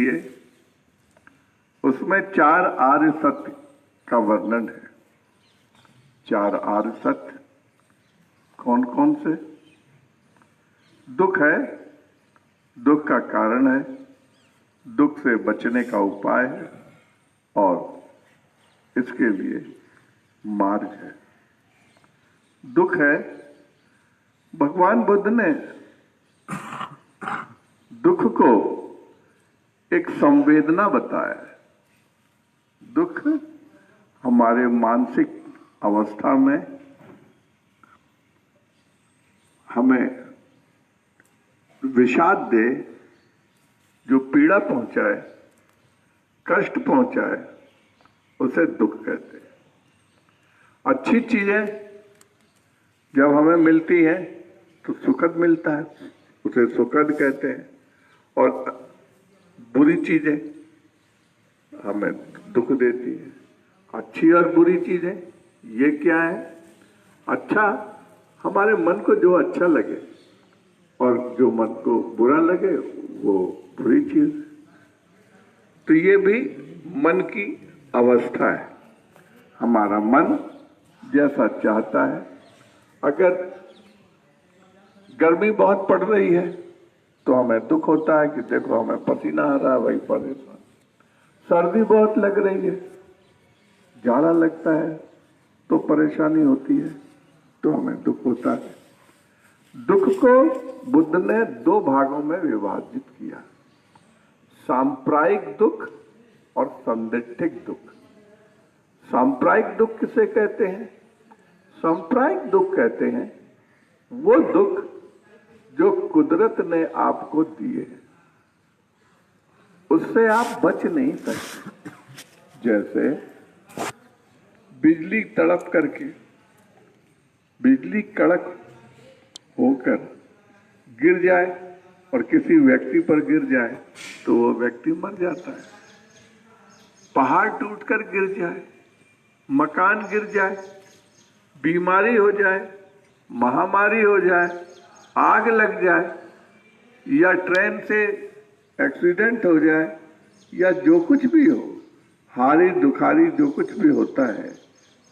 लिए उसमें 4 आर्य सत्य का वर्णन है। 4 आर्य सत्य कौन कौन से? दुख है, दुख का कारण है, दुख से बचने का उपाय है और इसके लिए मार्ग है। दुख है, भगवान बुद्ध ने दुख को एक संवेदना बताया है। दुख हमारे मानसिक अवस्था में हमें विषाद दे, जो पीड़ा पहुंचाए, कष्ट पहुंचाए, उसे दुख कहते हैं। अच्छी चीजें जब हमें मिलती हैं तो सुखद मिलता है, उसे सुखद कहते हैं, और बुरी चीजें हमें दुख देती है। अच्छी और बुरी चीजें ये क्या है? अच्छा, हमारे मन को जो अच्छा लगे और जो मन को बुरा लगे वो बुरी चीज। तो ये भी मन की अवस्था है। हमारा मन जैसा चाहता है। अगर गर्मी बहुत पड़ रही है तो हमें दुख होता है कि देखो हमें पसीना आ रहा है, वही परेशान। सर्दी बहुत लग रही है, जाड़ा लगता है तो परेशानी होती है, तो हमें दुख होता है। दुख को बुद्ध ने 2 भागों में विभाजित किया, सांप्रायिक दुख और संदिग्धिक दुख। सांप्रायिक दुख किसे कहते हैं? सांप्रायिक दुख कहते हैं वो दुख जो कुदरत ने आपको दिए हैं, उससे आप बच नहीं सकते। जैसे बिजली तड़प करके, बिजली कड़क होकर गिर जाए और किसी व्यक्ति पर गिर जाए तो वो व्यक्ति मर जाता है। पहाड़ टूटकर गिर जाए, मकान गिर जाए, बीमारी हो जाए, महामारी हो जाए, आग लग जाए, या ट्रेन से एक्सीडेंट हो जाए, या जो कुछ भी हो, हारी दुखारी जो कुछ भी होता है,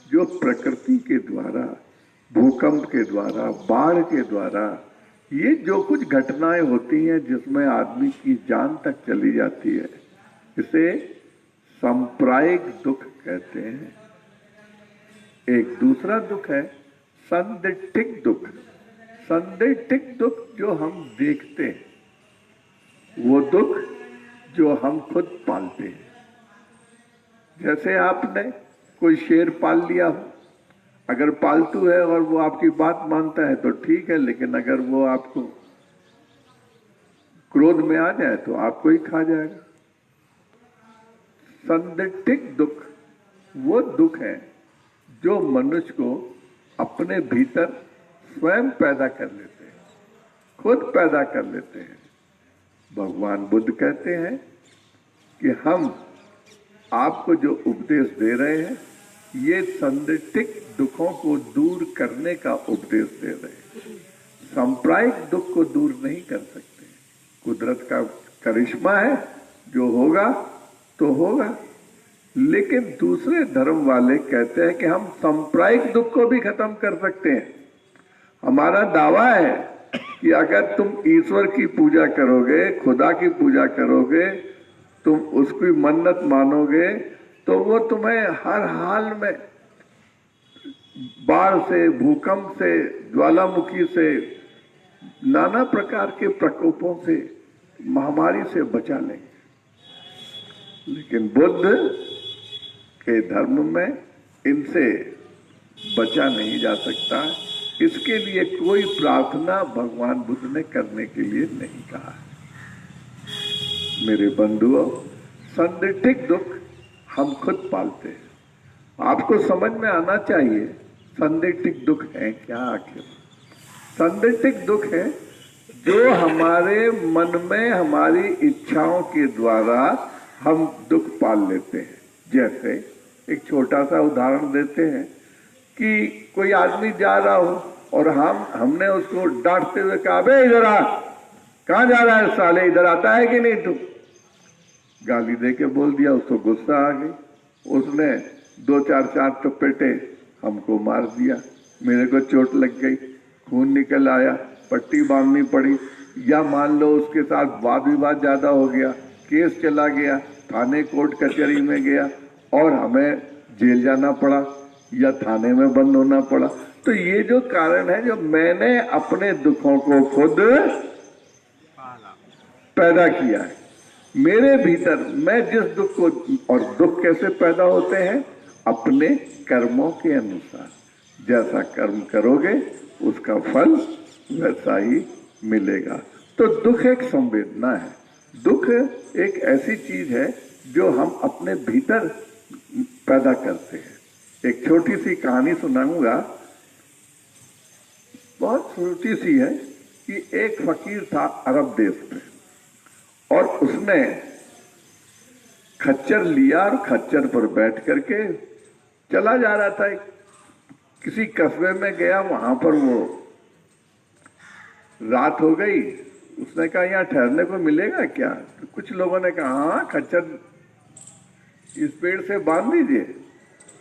जो प्रकृति के द्वारा, भूकंप के द्वारा, बाढ़ के द्वारा, ये जो कुछ घटनाएं होती हैं जिसमें आदमी की जान तक चली जाती है, इसे सांप्रायिक दुख कहते हैं। एक दूसरा दुख है संदिग्धिक दुख। संदिग्धिक दुख जो हम देखते हैं, वो दुख जो हम खुद पालते हैं। जैसे आपने कोई शेर पाल लिया हो, अगर पालतू है और वो आपकी बात मानता है तो ठीक है, लेकिन अगर वो आपको क्रोध में आ जाए तो आपको ही खा जाएगा। संदिग्धिक दुख वो दुख है जो मनुष्य को अपने भीतर स्वयं पैदा कर लेते हैं, खुद पैदा कर लेते हैं। भगवान बुद्ध कहते हैं कि हम आपको जो उपदेश दे रहे हैं, ये संदिग्धिक दुखों को दूर करने का उपदेश दे रहे हैं। सांप्रायिक दुख को दूर नहीं कर सकते। कुदरत का करिश्मा है, जो होगा तो होगा। लेकिन दूसरे धर्म वाले कहते हैं कि हम सांप्रायिक दुख को भी खत्म कर सकते हैं। हमारा दावा है कि अगर तुम ईश्वर की पूजा करोगे, खुदा की पूजा करोगे, तुम उसकी मन्नत मानोगे, तो वो तुम्हें हर हाल में बाढ़ से, भूकंप से, ज्वालामुखी से, नाना प्रकार के प्रकोपों से, महामारी से बचा लेंगे। लेकिन बुद्ध के धर्म में इनसे बचा नहीं जा सकता। इसके लिए कोई प्रार्थना भगवान बुद्ध ने करने के लिए नहीं कहा है। मेरे बंधुओं, संदिग्धिक दुख हम खुद पालते हैं। आपको समझ में आना चाहिए संदिग्धिक दुख है क्या। आखिर संदिग्धिक दुख है जो हमारे मन में हमारी इच्छाओं के द्वारा हम दुख पाल लेते हैं। जैसे एक छोटा सा उदाहरण देते हैं कि कोई आदमी जा रहा हो और हमने उसको डांटते हुए कहा, बे इधर आ, कहाँ जा रहा है साले, इधर आता है कि नहीं तू। गाली दे के बोल दिया, उसको गुस्सा आ गई, उसने 2-4 चपेटे हमको मार दिया, मेरे को चोट लग गई, खून निकल आया, पट्टी बांधनी पड़ी, या मान लो उसके साथ वाद विवाद ज्यादा हो गया, केस चला गया, थाने कोर्ट कचहरी में गया और हमें जेल जाना पड़ा या थाने में बंद होना पड़ा। तो ये जो कारण है, जो मैंने अपने दुखों को खुद पैदा किया है मेरे भीतर, मैं जिस दुख को, और दुख कैसे पैदा होते हैं? अपने कर्मों के अनुसार, जैसा कर्म करोगे उसका फल वैसा ही मिलेगा। तो दुख एक संवेदना है, दुख एक ऐसी चीज है जो हम अपने भीतर पैदा करते हैं। एक छोटी सी कहानी सुनाऊंगा, बहुत छोटी सी है, कि एक फकीर था अरब देश में, और उसने खच्चर लिया और खच्चर पर बैठ करके चला जा रहा था। किसी कस्बे में गया, वहां पर वो रात हो गई। उसने कहा यहाँ ठहरने को मिलेगा क्या? तो कुछ लोगों ने कहा हाँ, खच्चर इस पेड़ से बांध दीजिए,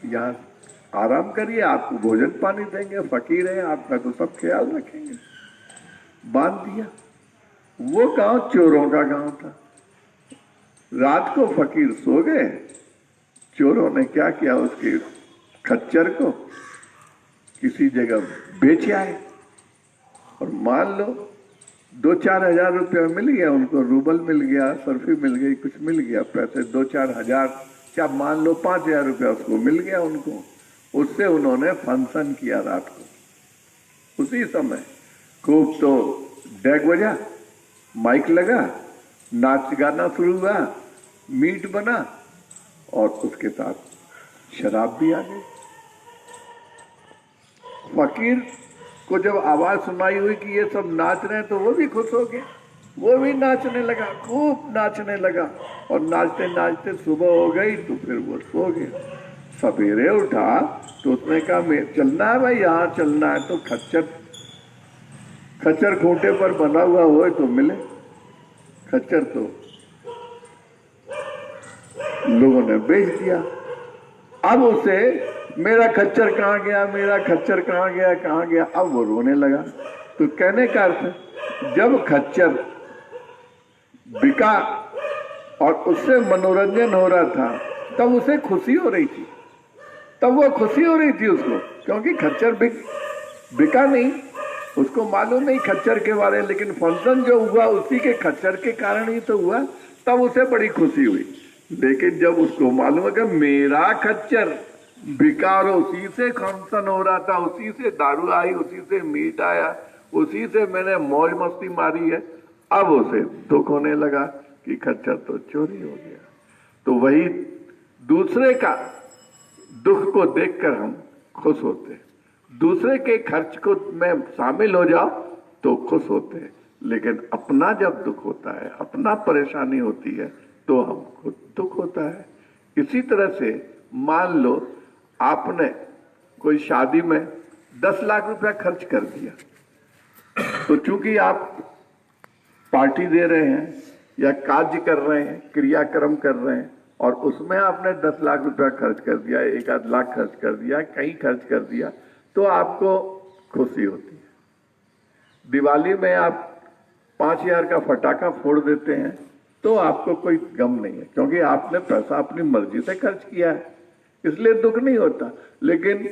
यहाँ आराम करिए, आपको भोजन पानी देंगे, फकीर है आपका तो सब ख्याल रखेंगे। बांध दिया। वो गांव चोरों का गांव था। रात को फकीर सो गए, चोरों ने क्या किया, उसके खच्चर को किसी जगह बेच आए, और मान लो 2-4 हजार रुपया मिल गया उनको, रूबल मिल गया, सर्फी मिल गई, कुछ मिल गया पैसे, 2-4 हजार, क्या मान लो 5,000 रुपया उसको मिल गया उनको। उससे उन्होंने फंक्शन किया रात को। उसी समय खूब तो डेग बजा, माइक लगा, नाच गाना शुरू हुआ, मीट बना, और उसके साथ शराब भी आ गई। फकीर को जब आवाज सुनाई हुई कि ये सब नाच रहे हैं, तो वो भी खुश हो गए, वो भी नाचने लगा, खूब नाचने लगा, और नाचते नाचते सुबह हो गई, तो फिर वो सो गया। सवेरे उठा तो उसने कहा मैं चलना है भाई, यहाँ चलना है, तो खच्चर खूंटे पर बना हुआ हो तो मिले। खच्चर तो लोगों ने बेच दिया। अब उसे मेरा खच्चर कहाँ गया, मेरा खच्चर कहाँ गया, कहाँ गया, अब वो रोने लगा। तो कहने का अर्थ, जब खच्चर बिका और उससे मनोरंजन हो रहा था, तब उसे खुशी हो रही थी, तब वो खुशी हो रही थी उसको, क्योंकि खच्चर बिका नहीं, उसको मालूम नहीं खच्चर के बारे, लेकिन फंक्शन जो हुआ उसी के खच्चर के कारण ही तो हुआ, तब उसे बड़ी खुशी हुई। लेकिन जब उसको मालूम है कि मेरा खच्चर बिका और उसी से फंक्शन हो रहा था, उसी से दारू आई, उसी से मीट आया, उसी से मैंने मौज मस्ती मारी है, अब उसे दुख होने लगा कि खच्चर तो चोरी हो गया। तो वही दूसरे का दुख को देखकर हम खुश होते हैं, दूसरे के खर्च को में शामिल हो जाओ तो खुश होते हैं, लेकिन अपना जब दुख होता है, अपना परेशानी होती है, तो हम खुद दुख होता है। इसी तरह से मान लो आपने कोई शादी में 10 लाख रुपया खर्च कर दिया, तो चूंकि आप पार्टी दे रहे हैं या कार्य कर रहे हैं, क्रियाक्रम कर रहे हैं, और उसमें आपने 10 लाख रुपया खर्च कर दिया, 1-आध लाख खर्च कर दिया, कहीं खर्च कर दिया, तो आपको खुशी होती है। दिवाली में आप 5,000 का फटाका फोड़ देते हैं, तो आपको कोई गम नहीं है, क्योंकि आपने पैसा अपनी मर्जी से खर्च किया है, इसलिए दुख नहीं होता। लेकिन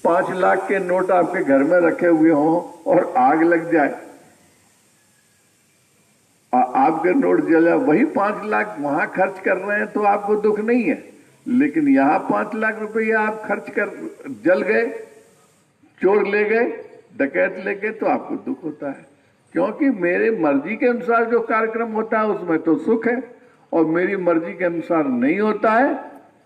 5 लाख के नोट आपके घर में रखे हुए हों और आग लग जाए, आपके नोट जल जाए, वही 5 लाख वहां खर्च कर रहे हैं तो आपको दुख नहीं है, लेकिन यहाँ 5 लाख रुपया आप खर्च कर जल गए, चोर ले गए, डकैत ले गए, तो आपको दुख होता है। क्योंकि मेरे मर्जी के अनुसार जो कार्यक्रम होता है उसमें तो सुख है, और मेरी मर्जी के अनुसार नहीं होता है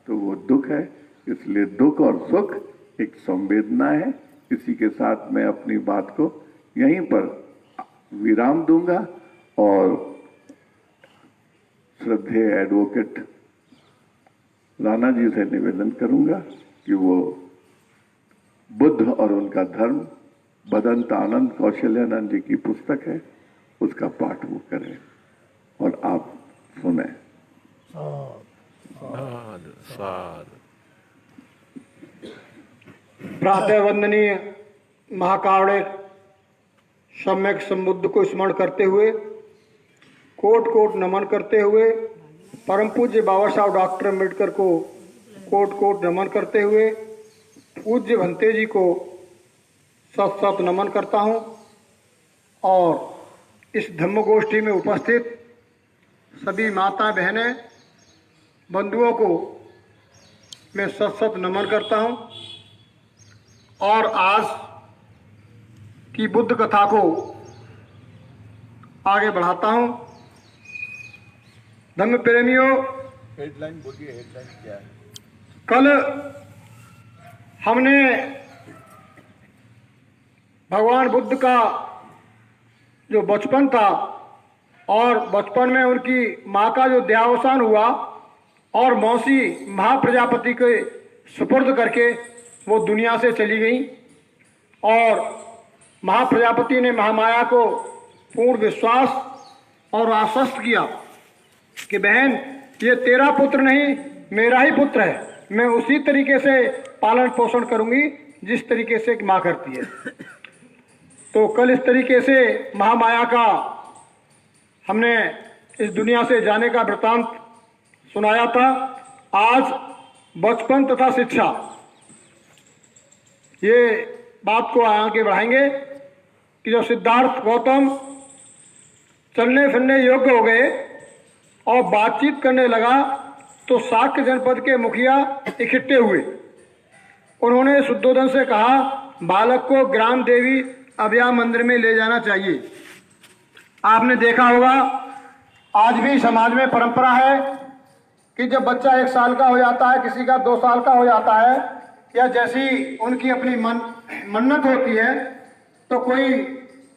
तो वो दुख है। इसलिए दुख और सुख एक संवेदना है। इसी के साथ मैं अपनी बात को यहीं पर विराम दूंगा और श्रद्धेय एडवोकेट राणा जी से निवेदन करूंगा कि वो बुद्ध और उनका धर्म, बदंत आनंद कौशल्यानंद जी की पुस्तक है, उसका पाठ वो करें और आप सुने। साधु साधु। प्रातः वंदनीय महाकारुणिक सम्यक संबुद्ध को स्मरण करते हुए, कोट कोट नमन करते हुए, परम पूज्य बाबा साहब डॉक्टर अम्बेडकर को कोट कोट नमन करते हुए, पूज्य भंते जी को सत सत नमन करता हूँ और इस धम्म गोष्ठी में उपस्थित सभी माता बहनें बंधुओं को मैं सत सत नमन करता हूँ और आज की बुद्ध कथा को आगे बढ़ाता हूँ। धम्म प्रेमियों, हेडलाइन बोलिए, हेडलाइन क्या है? कल हमने भगवान बुद्ध का जो बचपन था और बचपन में उनकी माँ का जो देहावसान हुआ और मौसी महाप्रजापति के सुपुर्द करके वो दुनिया से चली गई और महाप्रजापति ने महामाया को पूर्ण विश्वास और आश्वस्त किया कि बहन, ये तेरा पुत्र नहीं, मेरा ही पुत्र है। मैं उसी तरीके से पालन पोषण करूंगी जिस तरीके से माँ करती है। तो कल इस तरीके से महामाया का हमने इस दुनिया से जाने का वृतांत सुनाया था। आज बचपन तथा शिक्षा, ये बात को आगे बढ़ाएंगे कि जब सिद्धार्थ गौतम चलने फिरने योग्य हो गए और बातचीत करने लगा तो शाक्य जनपद के मुखिया इकट्ठे हुए। उन्होंने शुद्धोधन से कहा, बालक को ग्राम देवी अभया मंदिर में ले जाना चाहिए। आपने देखा होगा आज भी समाज में परंपरा है कि जब बच्चा 1 साल का हो जाता है, किसी का 2 साल का हो जाता है, या जैसी उनकी अपनी मन्नत होती है तो कोई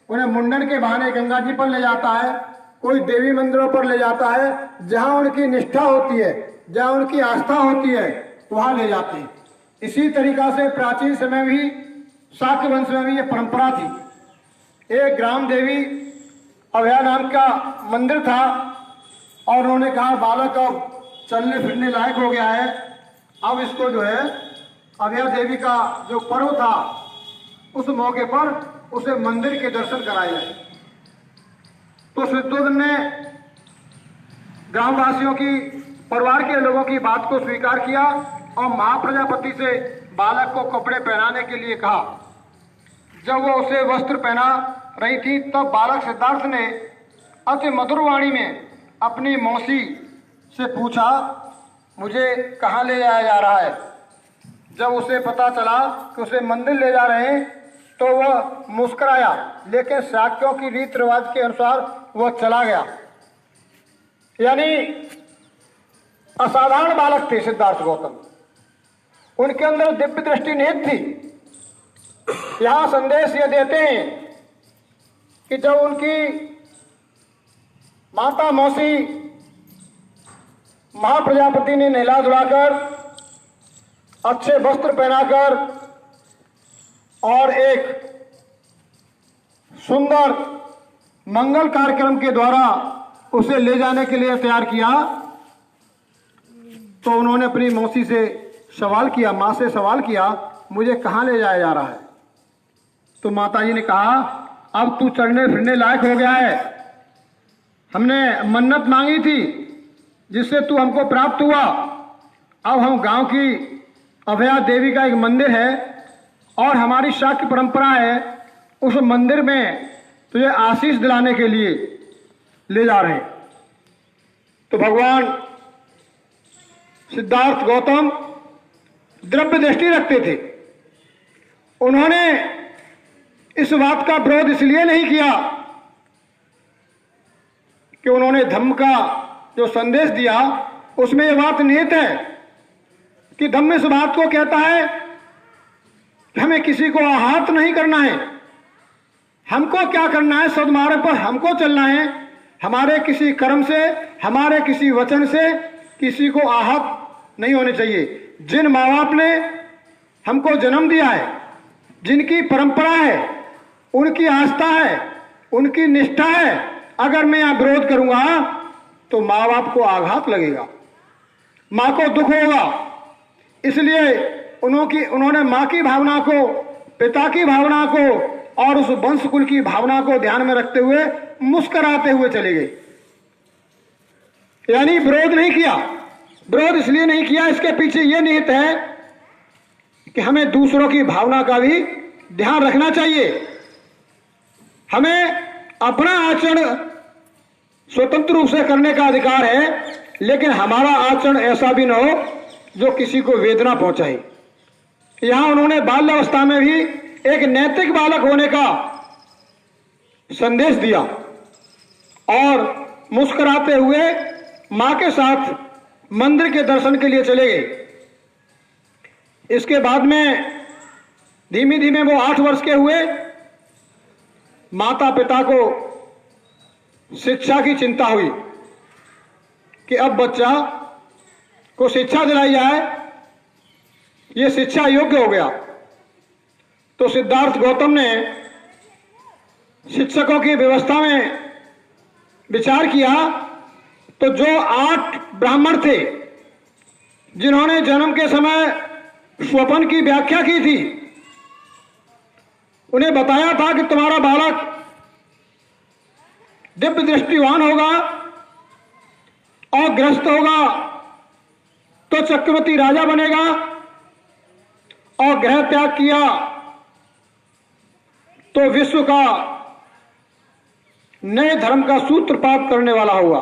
उन्हें मुंडन के बहाने गंगा जी पर ले जाता है, कोई देवी मंदिरों पर ले जाता है, जहां उनकी निष्ठा होती है, जहां उनकी आस्था होती है, वहां ले जाते हैं। इसी तरीका से प्राचीन समय भी शाक्य वंश में भी ये परंपरा थी। एक ग्राम देवी अभया नाम का मंदिर था और उन्होंने कहा, बालक अब चलने फिरने लायक हो गया है, अब इसको जो है अभया देवी का जो पर्व था उस मौके पर उसे मंदिर के दर्शन कराए जाए। तो शुद्धोधन ने ग्रामवासियों की, परिवार के लोगों की बात को स्वीकार किया और महाप्रजापति से बालक को कपड़े पहनाने के लिए कहा। जब वो उसे वस्त्र पहना रही थी तब बालक सिद्धार्थ ने अति मधुर वाणी में अपनी मौसी से पूछा, मुझे कहाँ ले जाया जा रहा है? जब उसे पता चला कि उसे मंदिर ले जा रहे हैं तो वह मुस्कुराया, लेकिन शाक्यों की रीत रिवाज के अनुसार वह चला गया। यानी असाधारण बालक थे सिद्धार्थ गौतम, उनके अंदर दिव्य दृष्टि निहित थी। यहां संदेश ये देते हैं कि जब उनकी माता मौसी महाप्रजापति ने नहला धुलाकर, अच्छे वस्त्र पहनाकर और एक सुंदर मंगल कार्यक्रम के द्वारा उसे ले जाने के लिए तैयार किया, तो उन्होंने अपनी मौसी से सवाल किया, माँ से सवाल किया, मुझे कहाँ ले जाया जा रहा है? तो माताजी ने कहा, अब तू चलने फिरने लायक हो गया है, हमने मन्नत मांगी थी जिससे तू हमको प्राप्त हुआ। अब हम गांव की अभया देवी का एक मंदिर है और हमारी शाक्य परंपरा है, उस मंदिर में तुझे आशीष दिलाने के लिए ले जा रहे हैं। तो भगवान सिद्धार्थ गौतम द्रव्य दृष्टि रखते थे। उन्होंने इस बात का विरोध इसलिए नहीं किया कि उन्होंने धम्म का जो संदेश दिया उसमें यह बात निहित है कि धम्म इस बात को कहता है कि हमें किसी को आहत नहीं करना है। हमको क्या करना है? सद्मार्ग पर हमको चलना है। हमारे किसी कर्म से, हमारे किसी वचन से किसी को आहत नहीं होने चाहिए। जिन माँ बाप ने हमको जन्म दिया है, जिनकी परंपरा है, उनकी आस्था है, उनकी निष्ठा है, अगर मैं यहाँ विरोध करूंगा तो माँ बाप को आघात लगेगा। माँ को दुख होगा, इसलिए उन्होंने माँ की भावना को, पिता की भावना को और उस वंश कुल की भावना को ध्यान में रखते हुए मुस्कुराते हुए चले गए। यानी विरोध नहीं किया। विरोध इसलिए नहीं किया, इसके पीछे यह निहित है कि हमें दूसरों की भावना का भी ध्यान रखना चाहिए। हमें अपना आचरण स्वतंत्र रूप से करने का अधिकार है, लेकिन हमारा आचरण ऐसा भी न हो जो किसी को वेदना पहुंचाए। यहां उन्होंने बाल्यावस्था में भी एक नैतिक बालक होने का संदेश दिया और मुस्कुराते हुए मां के साथ मंदिर के दर्शन के लिए चले गए। इसके बाद में धीमे धीमे वो 8 वर्ष के हुए। माता पिता को शिक्षा की चिंता हुई कि अब बच्चा को शिक्षा दिलाई जाए, ये शिक्षा योग्य हो गया। तो सिद्धार्थ गौतम ने शिक्षकों की व्यवस्था में विचार किया, तो जो 8 ब्राह्मण थे जिन्होंने जन्म के समय स्वप्न की व्याख्या की थी, उन्हें बताया था कि तुम्हारा बालक दिव्य दृष्टिवान होगा और ग्रस्त होगा तो चक्रवर्ती राजा बनेगा, और ग्रह त्याग किया तो विश्व का नए धर्म का सूत्रपात करने वाला होगा।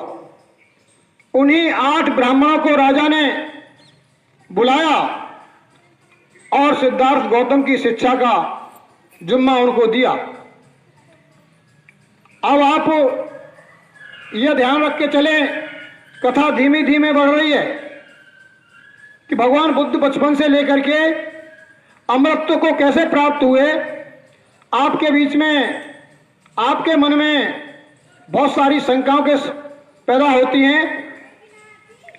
उन्हीं 8 ब्राह्मणों को राजा ने बुलाया और सिद्धार्थ गौतम की शिक्षा का जिम्मा उनको दिया। अब आप यह ध्यान रख के चलें, कथा धीमे धीमे बढ़ रही है कि भगवान बुद्ध बचपन से लेकर के अमरत्व को कैसे प्राप्त हुए। आपके बीच में, आपके मन में बहुत सारी शंकाओं के पैदा होती हैं,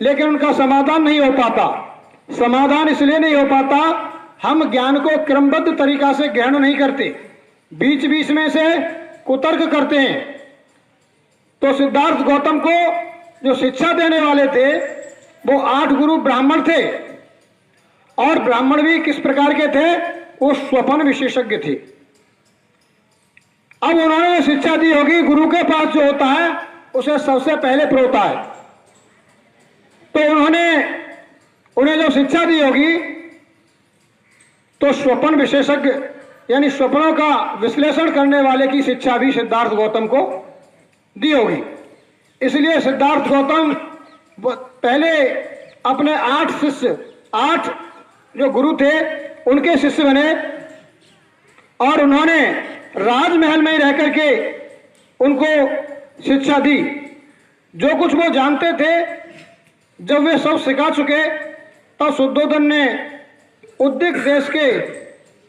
लेकिन उनका समाधान नहीं हो पाता। समाधान इसलिए नहीं हो पाता, हम ज्ञान को क्रमबद्ध तरीका से ग्रहण नहीं करते, बीच बीच में से कुतर्क करते हैं। तो सिद्धार्थ गौतम को जो शिक्षा देने वाले थे वो 8 गुरु ब्राह्मण थे, और ब्राह्मण भी किस प्रकार के थे, वो स्वप्न विशेषज्ञ थे। अब उन्होंने शिक्षा दी होगी, गुरु के पास जो होता है उसे सबसे पहले प्रोता है। तो उन्हें जो शिक्षा दी होगी तो स्वप्न विशेषज्ञ यानी स्वप्नों का विश्लेषण करने वाले की शिक्षा भी सिद्धार्थ गौतम को दी होगी। इसलिए सिद्धार्थ गौतम पहले अपने 8 जो गुरु थे उनके शिष्य बने, और उन्होंने राजमहल में ही रह करके उनको शिक्षा दी। जो कुछ वो जानते थे जब वे सब सिखा चुके, तब शुद्धोधन ने उद्दिक देश के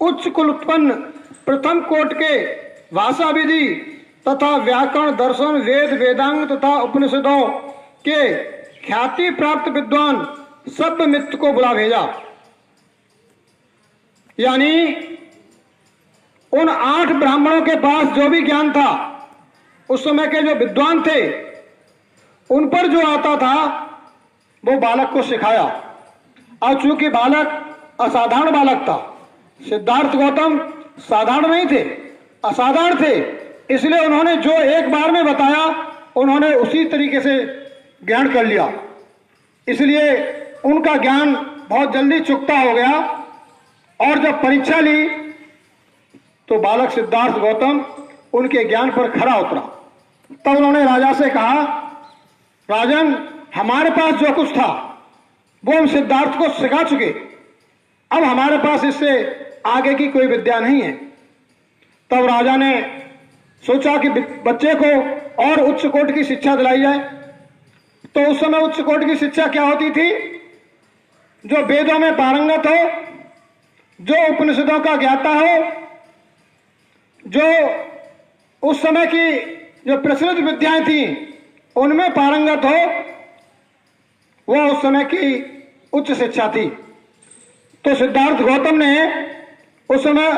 उच्च कुल उत्पन्न प्रथम कोट के भाषा विधि तथा व्याकरण, दर्शन, वेद, वेदांग तथा उपनिषदों के ख्याति प्राप्त विद्वान सभ्यमित्र को बुला भेजा। यानी उन 8 ब्राह्मणों के पास जो भी ज्ञान था, उस समय के जो विद्वान थे, उन पर जो आता था वो बालक को सिखाया। और चूंकि बालक असाधारण बालक था, सिद्धार्थ गौतम साधारण नहीं थे, असाधारण थे, इसलिए उन्होंने जो एक बार में बताया उन्होंने उसी तरीके से ज्ञान कर लिया। इसलिए उनका ज्ञान बहुत जल्दी चुकता हो गया, और जब परीक्षा ली तो बालक सिद्धार्थ गौतम उनके ज्ञान पर खरा उतरा। तब उन्होंने राजा से कहा, राजन, हमारे पास जो कुछ था वो हम सिद्धार्थ को सिखा चुके, अब हमारे पास इससे आगे की कोई विद्या नहीं है। तब राजा ने सोचा कि बच्चे को और उच्च कोटि की शिक्षा दिलाई जाए। तो उस समय उच्च कोटि की शिक्षा क्या होती थी? जो वेदों में पारंगत हो, जो उपनिषदों का ज्ञाता हो, जो उस समय की जो प्रचलित विद्याएं थी उनमें पारंगत हो, वह उस समय की उच्च शिक्षा थी। तो सिद्धार्थ गौतम ने उस समय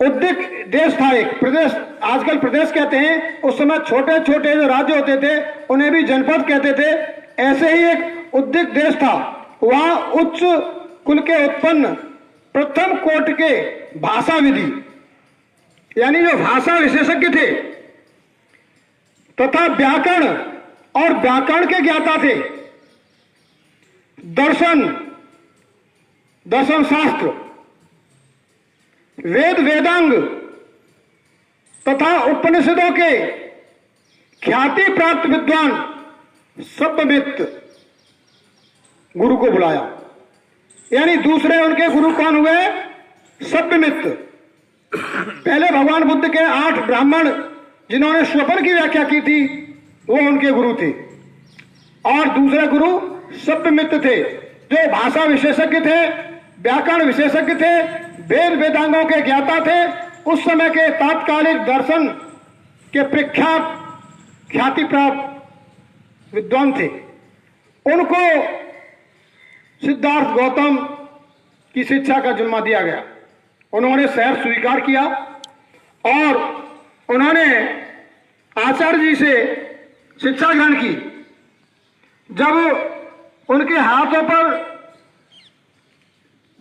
उद्दिक देश था, एक प्रदेश, आजकल प्रदेश कहते हैं, उस समय छोटे छोटे जो राज्य होते थे उन्हें भी जनपद कहते थे। ऐसे ही एक उद्दिक देश था, वहां उच्च कुल के उत्पन्न प्रथम कोट के भाषा विधि यानी जो भाषा विशेषज्ञ थे तथा व्याकरण और व्याकरण के ज्ञाता थे, दर्शन शास्त्र, वेद वेदांग तथा उपनिषदों के ख्याति प्राप्त विद्वान सभ्यमित्र गुरु को बुलाया। यानी दूसरे उनके गुरु कौन हुए? सभ्यमित्र। पहले भगवान बुद्ध के 8 ब्राह्मण जिन्होंने स्वप्न की व्याख्या की थी वो उनके गुरु थे, और दूसरे गुरु सभ्यमित्र थे जो भाषा विशेषज्ञ थे, व्याकरण विशेषज्ञ थे, वेद वेदांगों के ज्ञाता थे, उस समय के तात्कालिक दर्शन के प्रख्यात ख्याति प्राप्त विद्वान थे। उनको सिद्धार्थ गौतम की शिक्षा का जिम्मा दिया गया। उन्होंने शहर स्वीकार किया और उन्होंने आचार्य जी से शिक्षा ग्रहण की। जब उनके हाथों पर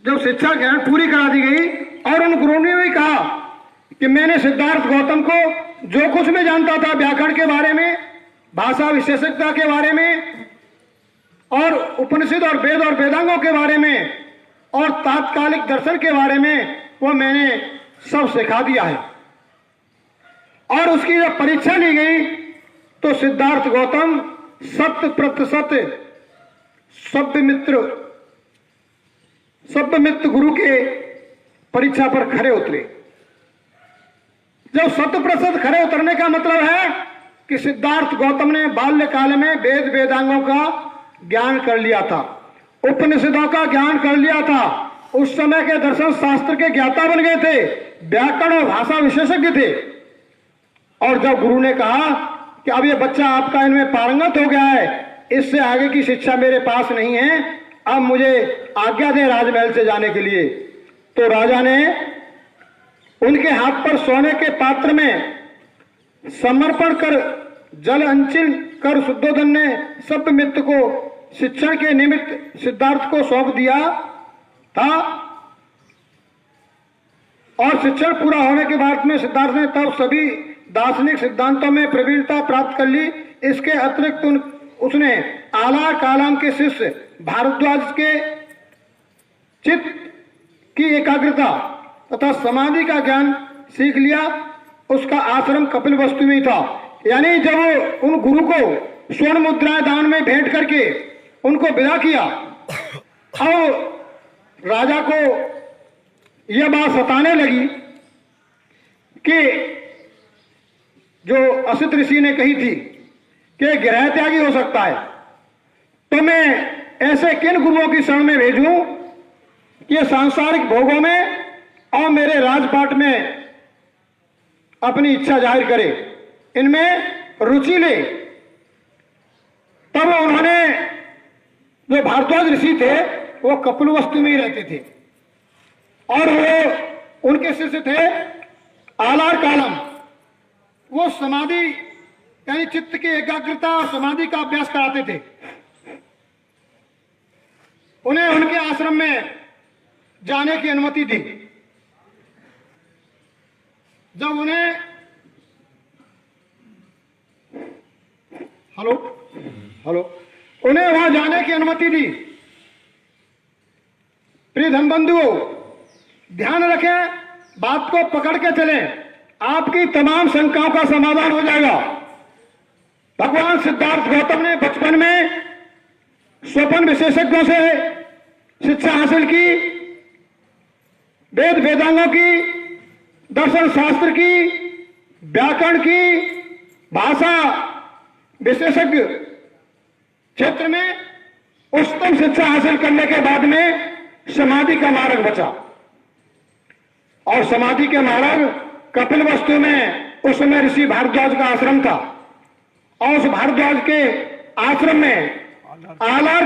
जब शिक्षा ग्रहण पूरी करा दी गई और उन गुरु ने भी कहा कि मैंने सिद्धार्थ गौतम को जो कुछ मैं जानता था व्याकरण के बारे में, भाषा विशेषज्ञता के बारे में, और उपनिषद और वेद और वेदांगों के बारे में और तात्कालिक दर्शन के बारे में, वो मैंने सब सिखा दिया है। और उसकी जब परीक्षा ली गई तो सिद्धार्थ गौतम 100% सभ्यमित्र गुरु के परीक्षा पर खरे उतरे। जब 100% खरे उतरने का मतलब है कि सिद्धार्थ गौतम ने बाल्यकाल में वेद वेदांगों का ज्ञान कर लिया था, उपनिषदों का ज्ञान कर लिया था, उस समय के दर्शन शास्त्र के ज्ञाता बन गए थे, व्याकरण और भाषा विशेषज्ञ थे। और जब गुरु ने कहा कि अब ये बच्चा आपका इनमें पारंगत हो गया है, इससे आगे की शिक्षा मेरे पास नहीं है, अब मुझे आज्ञा दें राजमहल से जाने के लिए, तो राजा ने उनके हाथ पर सोने के पात्र में समर्पण कर जल अंचिल कर शुद्धोधन ने सभ्यमित्र को शिक्षण के निमित्त सिद्धार्थ को सौंप दिया था। और शिक्षण पूरा होने के बाद में सिद्धार्थ ने तब सभी दार्शनिक सिद्धांतों में प्रवीणता प्राप्त कर ली। इसके अतिरिक्त उसने आला कालाम के शिष्य भारद्वाज के चित्त की एकाग्रता तथा समाधि का ज्ञान सीख लिया। उसका आश्रम कपिलवस्तु में था। यानी जब उन गुरु को स्वर्ण मुद्राएं दान में भेंट करके उनको विदा किया और राजा को यह बात सताने लगी कि जो असित ऋषि ने कही थी कि गृह त्यागी हो सकता है, तो मैं ऐसे किन गुरुओं की शरण में भेजूं कि सांसारिक भोगों में और मेरे राजपाट में अपनी इच्छा जाहिर करे, इनमें रुचि ले। तब उन्होंने जो भारद्वाज ऋषि थे वो कपिलवस्तु में ही रहते थे और वो उनके शिष्य थे आलार कालम। वो समाधि यानी चित्त की एकाग्रता और समाधि का अभ्यास कराते थे। उन्हें उनके आश्रम में जाने की अनुमति दी। जब उन्हें उन्हें वहां जाने की अनुमति दी। प्रिय धन बंधुओं, ध्यान रखें, बात को पकड़ के चलें, आपकी तमाम शंकाओं का समाधान हो जाएगा। भगवान सिद्धार्थ गौतम ने बचपन में स्वपन विशेषज्ञों से शिक्षा हासिल की, वेद वेदांगों की, दर्शन शास्त्र की, व्याकरण की, भाषा विशेषज्ञ क्षेत्र में उच्चतम शिक्षा हासिल करने के बाद में समाधि का मार्ग बचा। और समाधि के मार्ग कपिलवस्तु में उस समय ऋषि भारद्वाज का आश्रम था और उस भारद्वाज के आश्रम में आलार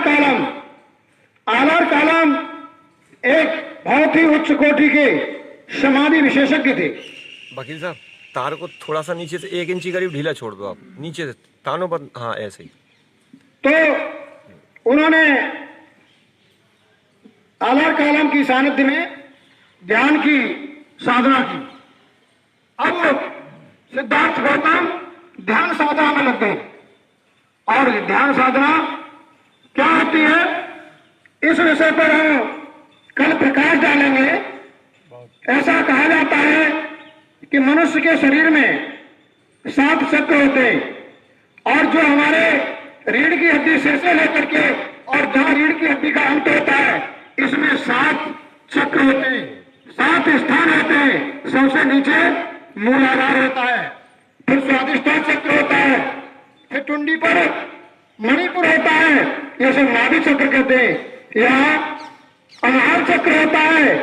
कालम एक बहुत ही उच्च कोटि के समाधि विशेषज्ञ थे। वकील साहब, तार को थोड़ा सा नीचे से 1 इंची करीब ढीला छोड़ दो आप, नीचे से तानों पर, हाँ ऐसे ही। तो उन्होंने आला कालम की सानिध्य में ध्यान की साधना की। अब सिद्धार्थ गौतम ध्यान साधना में लग गए। और ध्यान साधना क्या होती है, इस विषय पर हम कल प्रकाश डालेंगे। ऐसा कहा जाता है कि मनुष्य के शरीर में 7 चक्र होते हैं और जो हमारे रीढ़ की हड्डी सिर से लेकर के और जहां रीढ़ की हड्डी का अंत होता है, इसमें 7 चक्र होते हैं, 7 स्थान होते हैं। सबसे नीचे मूलाधार होता है, फिर स्वादिष्ठान चक्र होता है, फिर टुंडी पर मणिपुर होता है, जैसे नाभि चक्र कहते हैं। यहाँ अनाहर चक्र होता है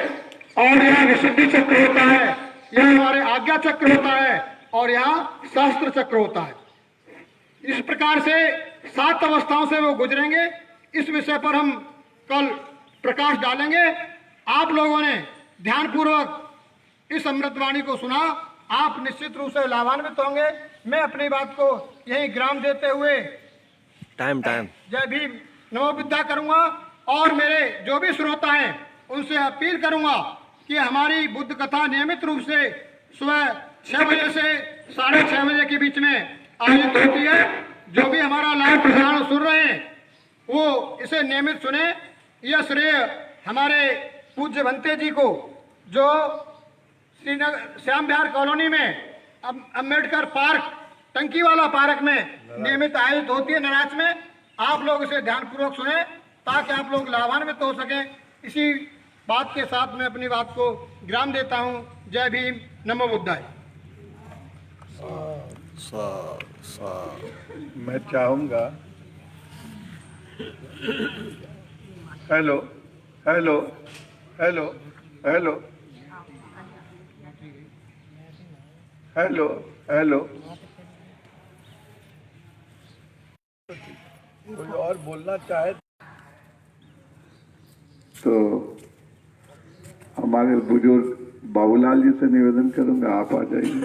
और यहाँ विशुद्धि चक्र होता है, यहाँ हमारे आज्ञा चक्र होता है और यहाँ शास्त्र चक्र होता है। इस प्रकार से 7 अवस्थाओं से वो गुजरेंगे। इस विषय पर हम कल प्रकाश डालेंगे। आप लोगों ने ध्यानपूर्वक इस अमृतवाणी को सुना, आप निश्चित रूप से लाभान्वित होंगे। मैं अपनी बात को यही विराम देते हुए टाइम जय भीम नमो बुद्धा करूंगा और मेरे जो भी श्रोता हैं उनसे अपील करूंगा कि हमारी बुद्ध कथा नियमित रूप से सुबह 6 बजे से 6:30 बजे के बीच में आयोजित होती है। जो भी हमारा लाइव प्रसारण सुन रहे हैं वो इसे नियमित सुने। यह श्रेय हमारे पूज्य भंते जी को, जो श्रीनगर श्याम विहार कॉलोनी में अम्बेडकर पार्क, टंकी वाला पार्क में नियमित आयोजित होती है नराज में। आप लोग इसे ध्यानपूर्वक सुने ताकि आप लोग लाभान्वित हो सकें। इसी बात के साथ मैं अपनी बात को विराम देता हूं। जय भीम नमो बुद्धाय। मैं चाहूंगा, hello hello hello hello hello hello, कोई और बोलना चाहे तो हमारे बुजुर्ग बाबूलाल जी से निवेदन करूंगा, आप आ जाइए।